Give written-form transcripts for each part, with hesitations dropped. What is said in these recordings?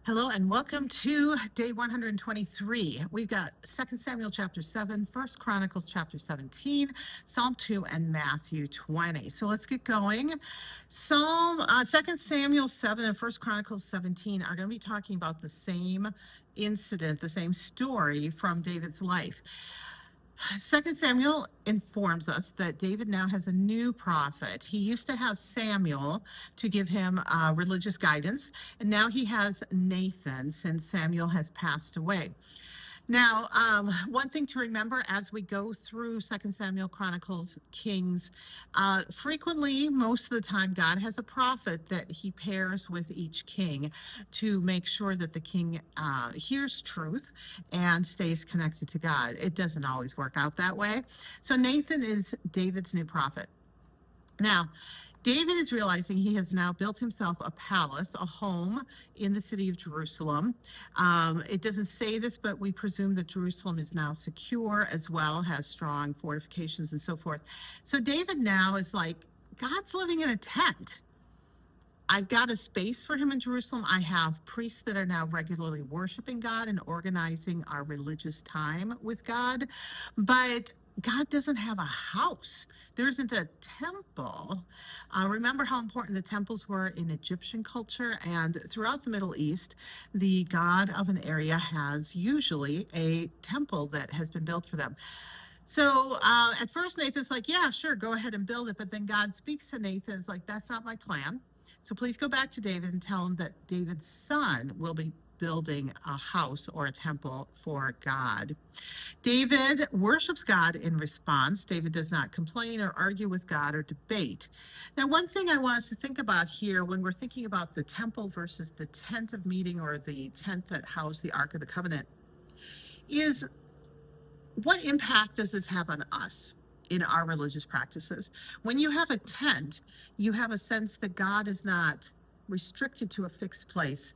Hello and welcome to day 123. We've got 2 Samuel chapter 7, 1 Chronicles chapter 17, Psalm 2, and Matthew 20. So let's get going. 2 Samuel 7 and 1 Chronicles 17 are going to be talking about the same incident, the same story from David's life. 2 Samuel informs us that David now has a new prophet. He used to have Samuel to give him religious guidance, and now he has Nathan since Samuel has passed away. Now, one thing to remember as we go through 2 Samuel, Chronicles, Kings, frequently, most of the time, God has a prophet that he pairs with each king to make sure that the king hears truth and stays connected to God. It doesn't always work out that way. So Nathan is David's new prophet. Now, David is realizing he has now built himself a palace, a home in the city of Jerusalem. It doesn't say this, but we presume that Jerusalem is now secure as well, has strong fortifications and so forth. So David now is like, God's living in a tent. I've got a space for him in Jerusalem. I have priests that are now regularly worshiping God and organizing our religious time with God. But God doesn't have a house. There isn't a temple. Remember how important the temples were in Egyptian culture, and throughout the Middle East, the god of an area has usually a temple that has been built for them. So at first Nathan's like, yeah, sure, go ahead and build it. But then God speaks to Nathan. It's like, that's not my plan. So please go back to David and tell him that David's son will be building a house or a temple for God. David worships God in response. David does not complain or argue with God or debate. Now, one thing I want us to think about here when we're thinking about the temple versus the tent of meeting or the tent that housed the Ark of the Covenant is, what impact does this have on us in our religious practices? When you have a tent, you have a sense that God is not restricted to a fixed place.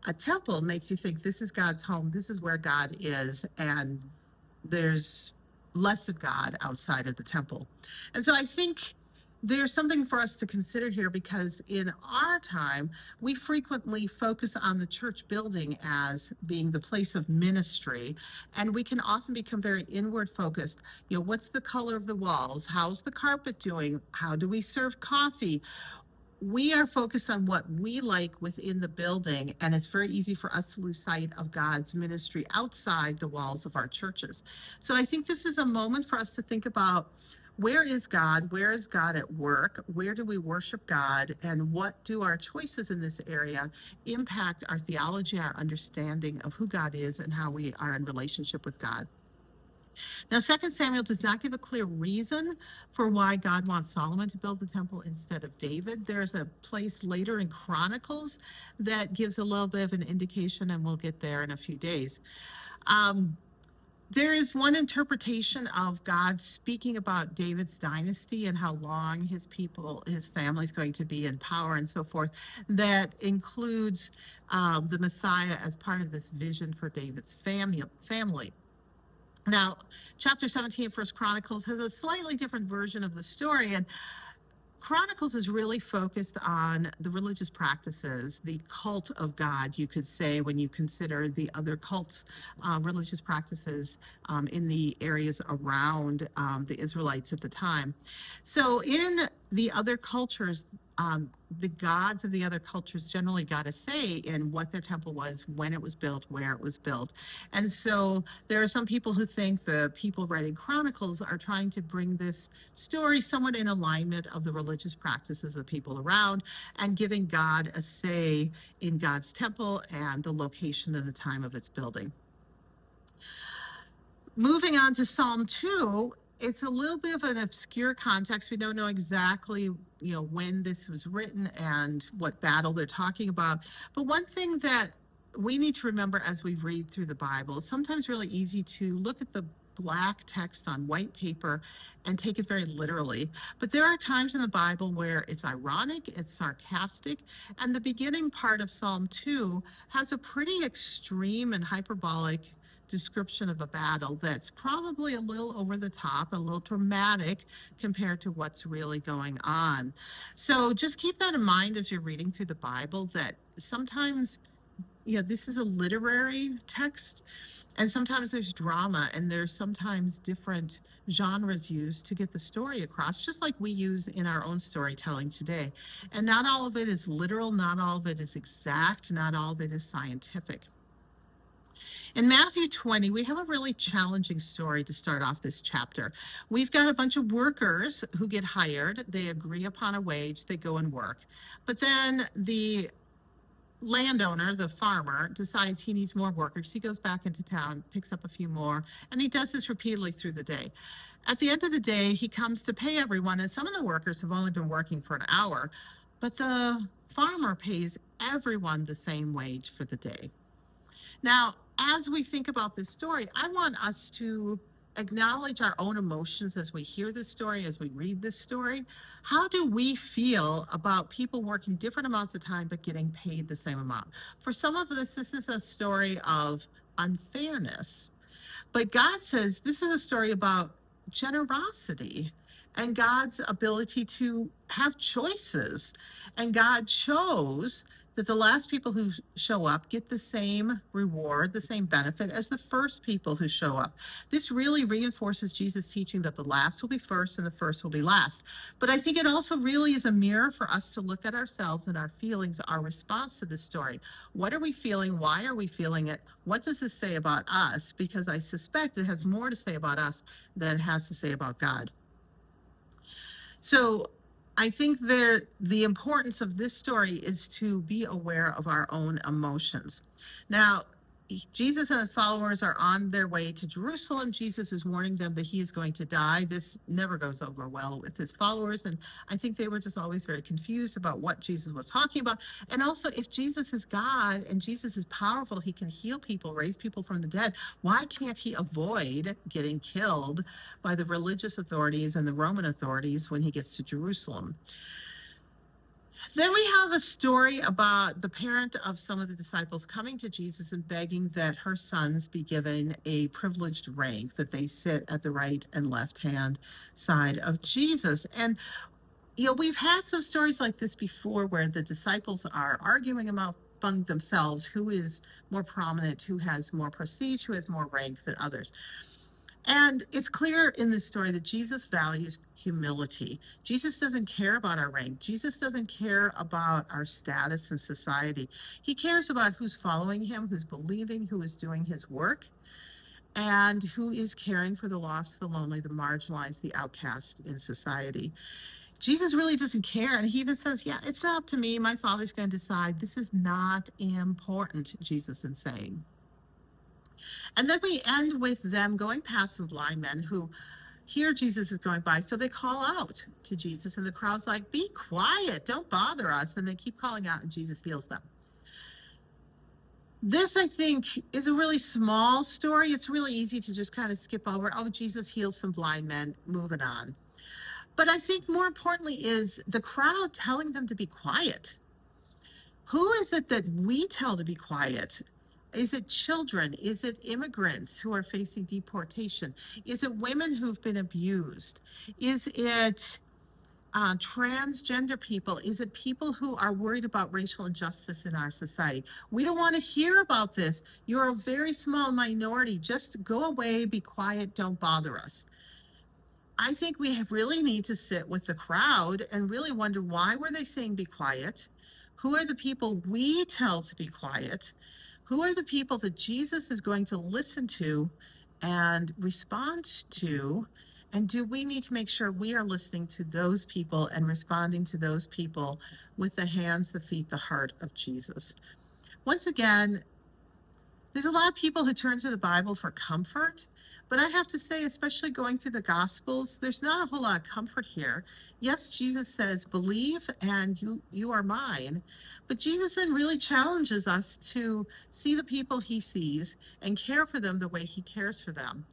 A temple makes you think this is God's home, this is where God is, and there's less of God outside of the temple. And so I think there's something for us to consider here, because in our time, we frequently focus on the church building as being the place of ministry, and we can often become very inward focused. You know, what's the color of the walls? How's the carpet doing? How do we serve coffee? We are focused on what we like within the building, and it's very easy for us to lose sight of God's ministry outside the walls of our churches. So I think this is a moment for us to think about, where is God? Where is God at work? Where do we worship God? And what do our choices in this area impact our theology, our understanding of who God is and how we are in relationship with God? Now, 2 Samuel does not give a clear reason for why God wants Solomon to build the temple instead of David. There's a place later in Chronicles that gives a little bit of an indication, and we'll get there in a few days. There is one interpretation of God speaking about David's dynasty and how long his people, his family is going to be in power and so forth, that includes the Messiah as part of this vision for David's family. Now, chapter 17 of 1 Chronicles has a slightly different version of the story, and Chronicles is really focused on the religious practices, the cult of God, you could say, when you consider the other cults, religious practices in the areas around the Israelites at the time. So in the other cultures, the gods of the other cultures generally got a say in what their temple was, when it was built, where it was built. And so there are some people who think the people writing Chronicles are trying to bring this story somewhat in alignment of the religious practices of the people around, and giving God a say in God's temple and the location and the time of its building. Moving on to Psalm 2, it's a little bit of an obscure context. We don't know exactly, when this was written and what battle they're talking about. But one thing that we need to remember as we read through the Bible, it's sometimes really easy to look at the black text on white paper and take it very literally. But there are times in the Bible where it's ironic, it's sarcastic, and the beginning part of Psalm 2 has a pretty extreme and hyperbolic description of a battle that's probably a little over the top, a little dramatic compared to what's really going on. So just keep that in mind as you're reading through the Bible, that sometimes this is a literary text, and sometimes there's drama, and there's sometimes different genres used to get the story across, just like we use in our own storytelling today. And not all of it is literal, not all of it is exact, not all of it is scientific. In Matthew 20, we have a really challenging story to start off this chapter. We've got a bunch of workers who get hired. They agree upon a wage, they go and work. But then the landowner, the farmer, decides he needs more workers. He goes back into town, picks up a few more, and he does this repeatedly through the day. At the end of the day, he comes to pay everyone, and some of the workers have only been working for an hour, but the farmer pays everyone the same wage for the day. Now, as we think about this story, I want us to acknowledge our own emotions as we hear this story, as we read this story. How do we feel about people working different amounts of time but getting paid the same amount? For some of us, this is a story of unfairness. But God says this is a story about generosity and God's ability to have choices. And God chose that the last people who show up get the same reward, the same benefit as the first people who show up. This really reinforces Jesus' teaching that the last will be first and the first will be last. But I think it also really is a mirror for us to look at ourselves and our feelings, our response to this story. What are we feeling? Why are we feeling it? What does this say about us? Because I suspect it has more to say about us than it has to say about God. So I think that the importance of this story is to be aware of our own emotions. Now, Jesus and his followers are on their way to Jerusalem. Jesus is warning them that he is going to die. This never goes over well with his followers. And I think they were just always very confused about what Jesus was talking about. And also, if Jesus is God and Jesus is powerful, he can heal people, raise people from the dead. Why can't he avoid getting killed by the religious authorities and the Roman authorities when he gets to Jerusalem? Then we have a story about the parent of some of the disciples coming to Jesus and begging that her sons be given a privileged rank, that they sit at the right and left hand side of Jesus. And we've had some stories like this before where the disciples are arguing among themselves who is more prominent, who has more prestige, who has more rank than others. And it's clear in this story that Jesus values humility. Jesus doesn't care about our rank. Jesus doesn't care about our status in society. He cares about who's following him, who's believing, who is doing his work, and who is caring for the lost, the lonely, the marginalized, the outcast in society. Jesus really doesn't care. And he even says, yeah, it's not up to me. My Father's going to decide. This is not important, Jesus is saying. And then we end with them going past some blind men who hear Jesus is going by. So they call out to Jesus, and the crowd's like, be quiet, don't bother us. And they keep calling out, and Jesus heals them. This, I think, is a really small story. It's really easy to just kind of skip over. Oh, Jesus heals some blind men, moving on. But I think more importantly is the crowd telling them to be quiet. Who is it that we tell to be quiet? Is it children? Is it immigrants who are facing deportation? Is it women who've been abused? Is it transgender people? Is it people who are worried about racial injustice in our society? We don't want to hear about this. You're a very small minority. Just go away, be quiet, don't bother us. I think we really need to sit with the crowd and really wonder, why were they saying be quiet? Who are the people we tell to be quiet? Who are the people that Jesus is going to listen to and respond to? And do we need to make sure we are listening to those people and responding to those people with the hands, the feet, the heart of Jesus? Once again, there's a lot of people who turn to the Bible for comfort, but I have to say, especially going through the Gospels, there's not a whole lot of comfort here. Yes, Jesus says, believe and you are mine. But Jesus then really challenges us to see the people he sees and care for them the way he cares for them.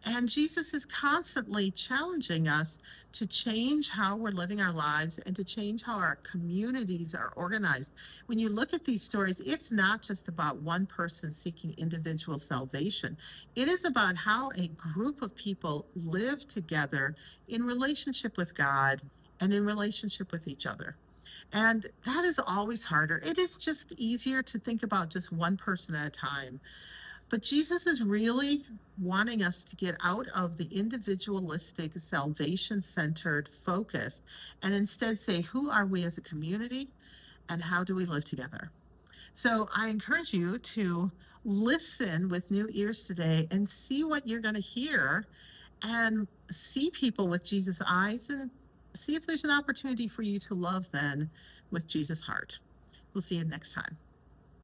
And Jesus is constantly challenging us to change how we're living our lives and to change how our communities are organized. When you look at these stories, it's not just about one person seeking individual salvation. It is about how a group of people live together in relationship with God and in relationship with each other. And that is always harder. It is just easier to think about just one person at a time. But Jesus is really wanting us to get out of the individualistic, salvation centered focus and instead say, who are we as a community and how do we live together? So I encourage you to listen with new ears today and see what you're going to hear and see people with Jesus' eyes and see if there's an opportunity for you to love then with Jesus' heart. We'll see you next time.